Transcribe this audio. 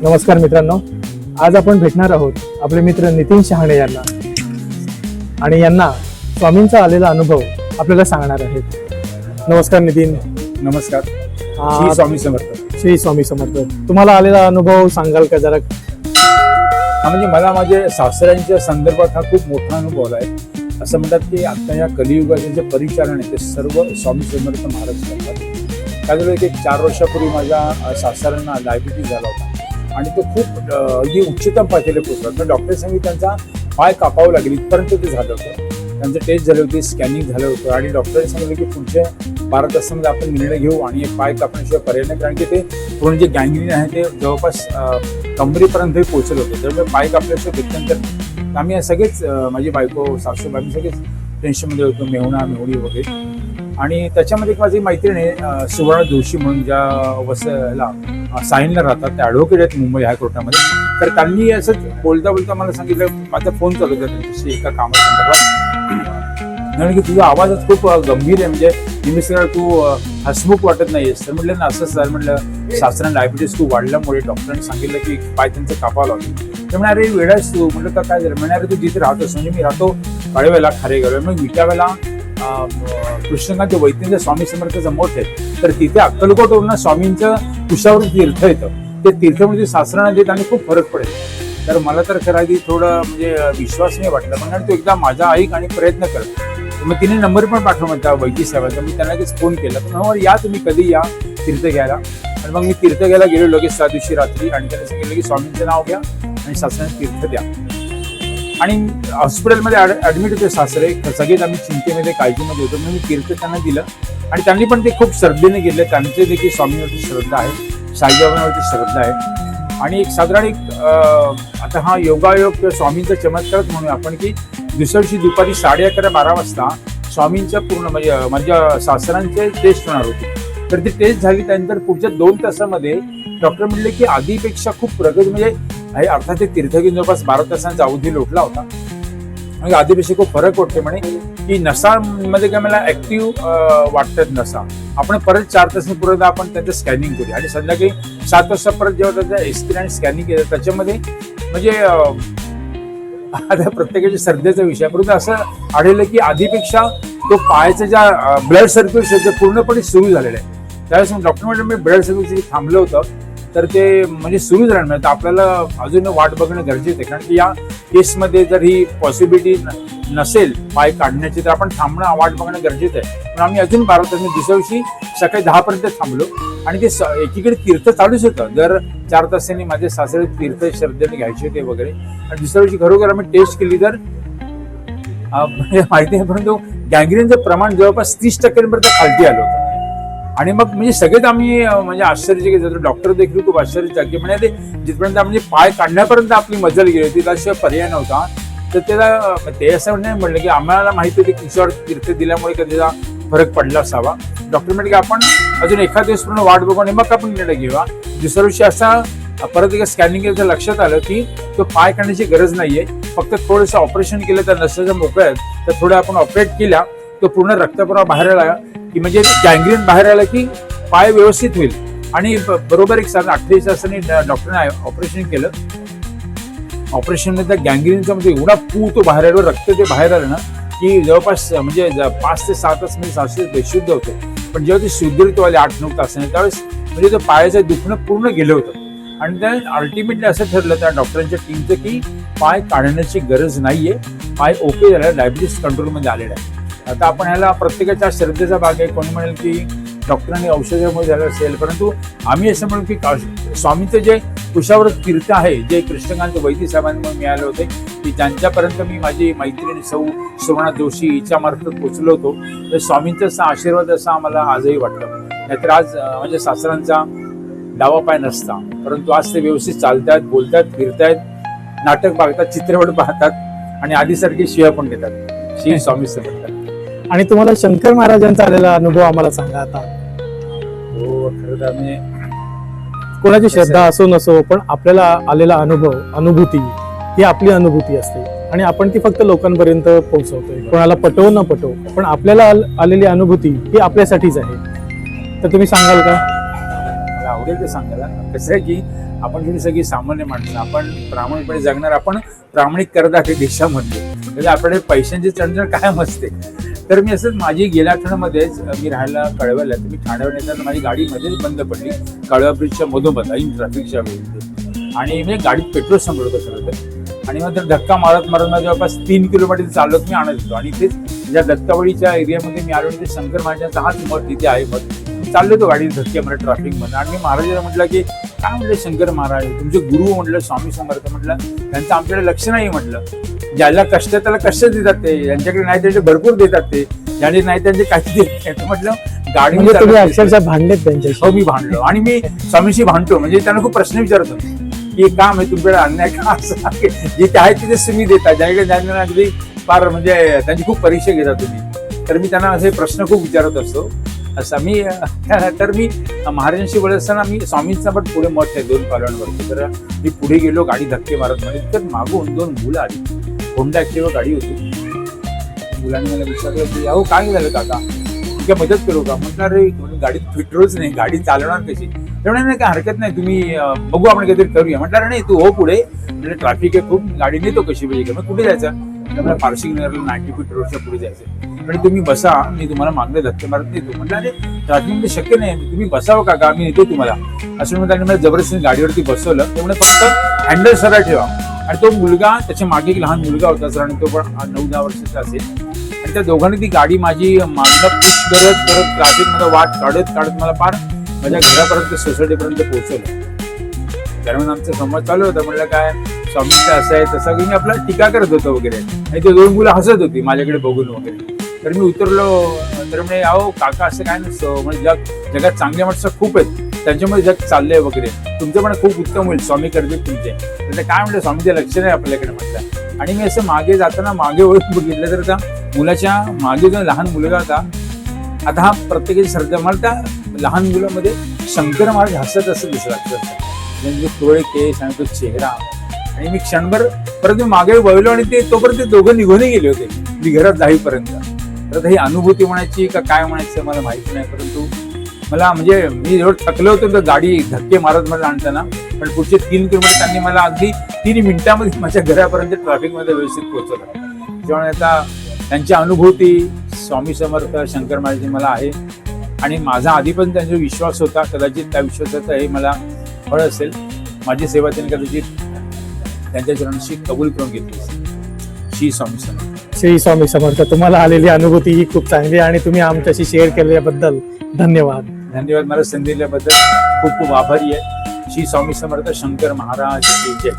नमस्कार मित्रांनो, आज आपण भेटणार आहोत आपले मित्र नितीन शहाणे यांना आणि यांना स्वामींचा आलेला अनुभव आपल्याला सांगणार आहेत. नमस्कार नितीन. नमस्कार. श्री स्वामी समर्थ. श्री स्वामी समर्थ. तुम्हाला आलेला अनुभव सांगाल का जरा? म्हणजे मला माझ्या सासऱ्यांच्या संदर्भात हा खूप मोठा अनुभव आहे. असं म्हणतात की आता या कलियुगाचे जे परिचारण आहे ते सर्व स्वामी समर्थ महाराज करतात. काय झालं की 4 वर्षापूर्वी माझ्या सासऱ्यांना डायबिटीज झाला होता आणि तो खूप अगदी उच्चतम पातळीला पोहोचला. तर डॉक्टर सांगितलं त्यांचा पाय कापावं लागेल इथपर्यंत ते झालं होतं. त्यांचं टेस्ट झाले होते, स्कॅनिंग झालं होतं आणि डॉक्टरांनी सांगितलं की पुढच्या 12 तासामध्ये आपण निर्णय घेऊ आणि एक पाय कापण्याशिवाय पर्याय नाही, कारण की ते पूर्ण जे गँग्रीन आहे ते जवळपास कमरेपर्यंत पोहोचलं होतं. त्यामुळे पाय कापल्याशिवाय गत्यंतर आम्ही सगळेच माझी बायको सासूबाई आम्ही सगळेच टेन्शनमध्ये होतो, मेहुणा मेहुणी वगैरे. आणि त्याच्यामध्ये एक माझी मैत्रीण आहे सुवर्ण जोशी म्हणून, ज्या वसला साईनला राहतात, त्या ॲडव्होकेट आहेत मुंबई हायकोर्टामध्ये. तर त्यांनी असंच बोलता बोलता मला सांगितलं, माझा फोन चालू होता त्यांच्याशी एका कामासंदर्भात, कारण की तुझा आवाजच खूप गंभीर आहे, म्हणजे निमिषकाळ तू हसमुख वाटत नाहीयेस. तर म्हटलं ना असंच सर, म्हटलं सासऱ्यांना डायबिटीस खूप वाढल्यामुळे डॉक्टरांनी सांगितलं की पाय त्यांचं कापावं लागेल. तर म्हणा अरे वेळाच तू, म्हटलं का काय झालं? म्हणा अरे तू जिथे राहतोस, म्हणजे मी राहतो काळेवेला खारेगाव, मग विट्यावेला कृष्णकांत वैद्यनाथ स्वामी समर्थाचं मठ आहे. तर तिथे अक्कलकोटवरून स्वामींचं कुशावर तीर्थ येतं, ते तीर्थ म्हणजे सासऱ्यांना देत आणि खूप फरक पडेल. तर मला तर खरं आधी थोडं म्हणजे विश्वास नाही वाटला, पण तू एकदा माझा ऐक आणि प्रयत्न कर. मग तिने नंबर पण पाठवला त्या वैद्य साहेबांचा. मी त्यांना लगेच फोन केला, तर मग या तुम्ही कधी या तीर्थ घ्यायला. आणि मग मी तीर्थ घ्यायला गेलो लगेच त्या दिवशी रात्री, आणि त्यांनी सांगितलं की स्वामींचं नाव घ्या आणि सासऱ्यांना तीर्थ द्या. आणि हॉस्पिटलमध्ये ॲडमिट होते सासरे, सगळेच आम्ही चिंतेमध्ये काळजीमध्ये होतो. मी तीर्थ त्यांना दिलं आणि त्यांनी पण ते खूप श्रद्धेने गेले. त्यांचे देखील स्वामींवरती श्रद्धा आहे, साईबाबांवरती श्रद्धा आहे. आणि एक साधारण आता हा योगायोग किंवा स्वामींचा चमत्कारच म्हणूया आपण, की दुसऱ्या दिवशी दुपारी 11:30-12 वाजता स्वामींच्या पूर्ण म्हणजे माझ्या सासऱ्यांचे टेस्ट होणार होते. तर ती टेस्ट झाली. त्यानंतर पुढच्या 2 तासामध्ये डॉक्टर म्हणले की आधीपेक्षा खूप प्रगती, म्हणजे अर्थात ते तीर्थ घेऊन जवळपास 12 तासांचा अवधी लोटला होता. म्हणजे आधीपेक्षा खूप फरक वाटते म्हणे, की नसामध्ये काय मला ऍक्टिव्ह वाटतात नसा. आपण परत 4 तासांनी परत आपण त्याचं स्कॅनिंग करू आणि संध्याकाळी 7 वाजता परत जेव्हा त्याचं एक्सरे आणि स्कॅनिंग केलं त्याच्यामध्ये म्हणजे आता प्रत्येकाच्या श्रद्धेचा विषय, परंतु असं आढळलं की आधीपेक्षा तो पायाचा ज्या ब्लड सर्क्युलेशन ते पूर्णपणे सुरू झालेलं आहे. त्यावेळेस डॉक्टर म्हणजे मी ब्लड सर्क्युलेशन थांबलं होतं, तर ते म्हणजे सुरू झालं नाही. तर आपल्याला अजून वाट बघणं गरजेचं आहे, कारण की या केसमध्ये जर ही पॉसिबिलिटी नसेल पाय काढण्याची तर आपण थांबणं वाट बघणं गरजेचं आहे. पण आम्ही अजून 12 तास दुसऱ्या दिवशी सकाळी 10 पर्यंत थांबलो आणि ते एकीकडे तीर्थ चालूच होतं. जर 4 तासांनी माझे सासरे तीर्थ श्रद्धेने घ्यायचे ते वगैरे. आणि दुसऱ्या दिवशी खरोखर आम्ही टेस्ट केली तर माहिती आहे, परंतु गँग्रीनचं प्रमाण जवळपास 30% खालती आलं होतं. आणि मग म्हणजे सगळेच आम्ही म्हणजे आश्चर्यचकित होतो. डॉक्टर देखील खूप आश्चर्यचकित, म्हणजे ते जिथपर्यंत म्हणजे पाय काढण्यापर्यंत आपली मजल गेली होती त्याशिवाय पर्याय नव्हता. तर त्याला ते असं नाही म्हणलं की आम्हाला माहिती होती की ईश्वर तीर्थ दिल्यामुळे कधीचा फरक पडला असावा. डॉक्टर म्हणले की आपण अजून एखाद दिवस पूर्ण वाट बघू आणि मग आपण निर्णय घेऊया. दुसऱ्या दिवशी असा परत एकदा स्कॅनिंग केलं तर लक्षात आलं की तो पाय काढण्याची गरज नाहीये, फक्त थोडंसं ऑपरेशन केलं तर नसाच्या मोकळ्या आहेत, तर थोडं आपण ऑपरेट केल्या तो पूर्ण रक्तप्रवाह बाहेर आला की म्हणजे गँग्रीन बाहेर आला की पाय व्यवस्थित होईल. आणि बरोबर एक 48 तासांनी डॉक्टरने ऑपरेशन केलं. ऑपरेशनमध्ये त्या गँग्रीनचा म्हणजे एवढा पू तो बाहेर आलो, रक्त ते बाहेर आलं ना की जवळपास म्हणजे 5 ते 6 तास म्हणजे सासरे बेशुद्ध होते. पण जेव्हा ते शुद्धरित्व आले 8-9 तासांनी, त्यावेळेस म्हणजे ते पायाचं दुखणं पूर्ण गेलं होतं. आणि त्या अल्टिमेटली असं ठरलं त्या डॉक्टरांच्या टीमचं की पाय काढण्याची गरज नाहीये, पाय ओके झाला, डायबिटीस कंट्रोलमध्ये आलेला आहे. आता आपण ह्याला प्रत्येकाच्या श्रद्धेचा भाग आहे. कोणी म्हणेल की डॉक्टरांनी औषधामुळे झालं असेल, परंतु आम्ही असं म्हणू की स्वामींचं जे कुशावर तीर्थ आहे, जे कृष्णकांत वैद्य साहेबांना मिळाले होते, की ज्यांच्यापर्यंत मी माझी मैत्रीण सौ सुवर्ण जोशी हिच्या मार्फत पोचलो होतो, तर स्वामींचा असा आशीर्वाद असा आम्हाला आजही वाटतं. नाहीतर आज माझ्या सासऱ्यांचा डावा पाय नसता, परंतु आज ते व्यवस्थित चालतात, बोलतात, फिरतायत, नाटक बघतात, चित्रपट पाहतात आणि आधीसारखी शिव्या पण देतात. श्री स्वामी समर्थ. आणि तुम्हाला शंकर महाराजांचा आलेला अनुभव आम्हाला सांगा आता. हो, खरं तर मी कोणाची श्रद्धा असो नसो, पण आपल्याला आलेला अनुभव, अनुभूती ही आपली अनुभूती असते आणि आपण ती फक्त लोकांपर्यंत पोहोचवतोय, कोणाला पटवो न पटवो, पण आपल्याला आलेली अनुभूती ही आपल्यासाठीच आहे. तर तुम्ही सांगाल का? मला आवडेल ते सांगायला. कसं आहे की आपण थोडी सगळी सामान्य माणसं, आपण प्रामाणिकपणे जगणार, आपण प्रामाणिक करदाते देशामधले, म्हणजे आपल्याकडे पैशांची चणचण कायम असते. तर मी असंच माझी गेल्या आठवड्यामध्येच मी राहायला कळवलं, तर मी ठाण्यावर येताना माझी गाडी मध्येच बंद पडली कळवा ब्रिजच्या मधोमध ऐन ट्रॅफिकच्या वेळी, आणि मी गाडीत पेट्रोल संपलं होतं खरं तर. आणि मग धक्का मारत मारत मला जवळपास 3 किलोमीटर चालत मी आणत होतो, आणि तेच ज्या दत्तावळीच्या एरियामध्ये मी आलो, ते शंकर महाराजांचा हाच मठ तिथे आहे. मग चाललो होतो गाडीत धक्के मारत ट्रॅफिकमध्ये, आणि मी महाराजाला म्हटलं की काय म्हटलं शंकर महाराज तुमचे गुरु म्हटलं स्वामी समर्थ, म्हटलं त्यांचं आमच्याकडे लक्ष नाही, म्हटलं ज्याला कष्ट त्याला कष्ट देतात ते, ज्यांच्याकडे नाही त्यांचे भरपूर देतात ते, ज्याने नाही त्यांचे काही देत नाही. म्हटलं गाडी म्हणजे तुम्ही अक्षरशः भांडलेत त्यांच्याशी? हो, मी भांडलो, आणि मी स्वामीशी भांडतो, म्हणजे त्यांना खूप प्रश्न विचारतो की काम आहे तुमच्याकडे अन्याय का असं, जिथे आहे तिथेच तुम्ही देता, ज्याकडे ज्यांना अगदी फार म्हणजे त्यांची खूप परीक्षा घेता तुम्ही. तर मी त्यांना असे प्रश्न खूप विचारत असतो. असं मी तर मी महाराजांशी बोलत असताना मी स्वामींचा पण पुढे मठ आहे 2 कॉलॉनवरती, तर मी पुढे गेलो गाडी धक्के मारत मध्ये, तर मागून 2 मुलं आली, होंडा ऍक्टिव्हा गाडी होती. मुलांनी मला विचारलं की अहो काय झालं काका, काय मदत करू का? म्हटलं अरे गाडीत पेट्रोलच नाही, गाडी चालवणार कशी? तेवढं नाही, काय हरकत नाही, तुम्ही बघू आपण काहीतरी करूया. म्हटलं अरे नाही तू हो पुढे, म्हणजे ट्रॅफिक आहे खूप, गाडी नेतो कशी पाहिजे. मग कुठे जायचं? मला पारशी नगरला 90 फीट रोडच्या पुढे जायचं. म्हणजे तुम्ही बसा, मी तुम्हाला मागणे धक्के मारत नेतो. म्हटलं अरे ट्रॅफिकमध्ये शक्य नाही, तुम्ही बसावं काका, मी नेतो तुम्हाला. असं म्हणून त्यांनी मला जबरदस्ती गाडीवरती बसवलं. त्यामुळे फक्त हँडल सरळ ठेवा. आणि तो मुलगा, त्याच्या मागे एक लहान मुलगा होता सर, आणि तो पण 9-10 वर्षाचा असेल, आणि त्या दोघांनी ती गाडी माझी मागणं पुश करत करत ट्रॅफिकमध्ये वाट काढत काढत मला पार माझ्या घरापर्यंत सोसायटीपर्यंत पोहोचवलं. दरम्यान आमचा संवाद चालू होता. म्हणलं काय स्वामींचं असं आहे तसं, मी आपला टीका करत होतो वगैरे, आणि ते 2 मुलं हसत होती माझ्याकडे बघून वगैरे. तर मी उतरलो, तर म्हणे अहो काका असं काय नसतं, म्हणजे जगात चांगले माणसं खूप आहेत, त्यांच्यामध्ये जग चाललंय वगैरे, तुमचं पण खूप उत्तम होईल, स्वामी करतील तुमचे. तर काय म्हटलं स्वामीचं लक्ष नाही आपल्याकडे, म्हटलं. आणि मी असं मागे जाताना मागे वळून बघितलं, तर त्या मुलाच्या मागे जो लहान मुलगा होता, आता हा प्रत्येकाची श्रद्धा, मला त्या लहान मुलामध्ये शंकर महाराज हसत असं दिसला, म्हणजे थोडे केस आणि तो चेहरा. आणि मी क्षणभर परत मी मागे वळलो, आणि ते तोपर्यंत ते दोघं निघूनही गेले होते मी घरात जाईपर्यंत. तर ही अनुभूती म्हणायची का काय म्हणायचं मला माहिती नाही, परंतु मला म्हणजे मी एवढं थकलो होतो तर गाडी धक्के मारत मला आणताना, पण पुढचे 3 किलोमीटर त्यांनी मला अगदी 3 मिनिटांमध्ये माझ्या घरापर्यंत ट्रॅफिकमध्ये व्यवस्थित पोहोचवलं. त्यामुळे आता त्यांची अनुभूती स्वामी समर्थ शंकर महाराज मला आहे, आणि माझा आधी पण त्यांचा विश्वास होता, कदाचित त्या विश्वासाचं हे मला फळ असेल. माझी सेवा त्यांनी कदाचित त्यांच्या चरणाशी कबूल करून घेतली. श्री स्वामी समर्थ. श्री स्वामी समर्थ. तुम्हाला आलेली अनुभूती ही खूप चांगली, आणि तुम्ही आमच्याशी शेअर केल्याबद्दल धन्यवाद. धन्यवाद. मला संधी दिल्याबद्दल खूप खूप आभारी आहे. श्री स्वामी समर्थ. शंकर महाराज की जय.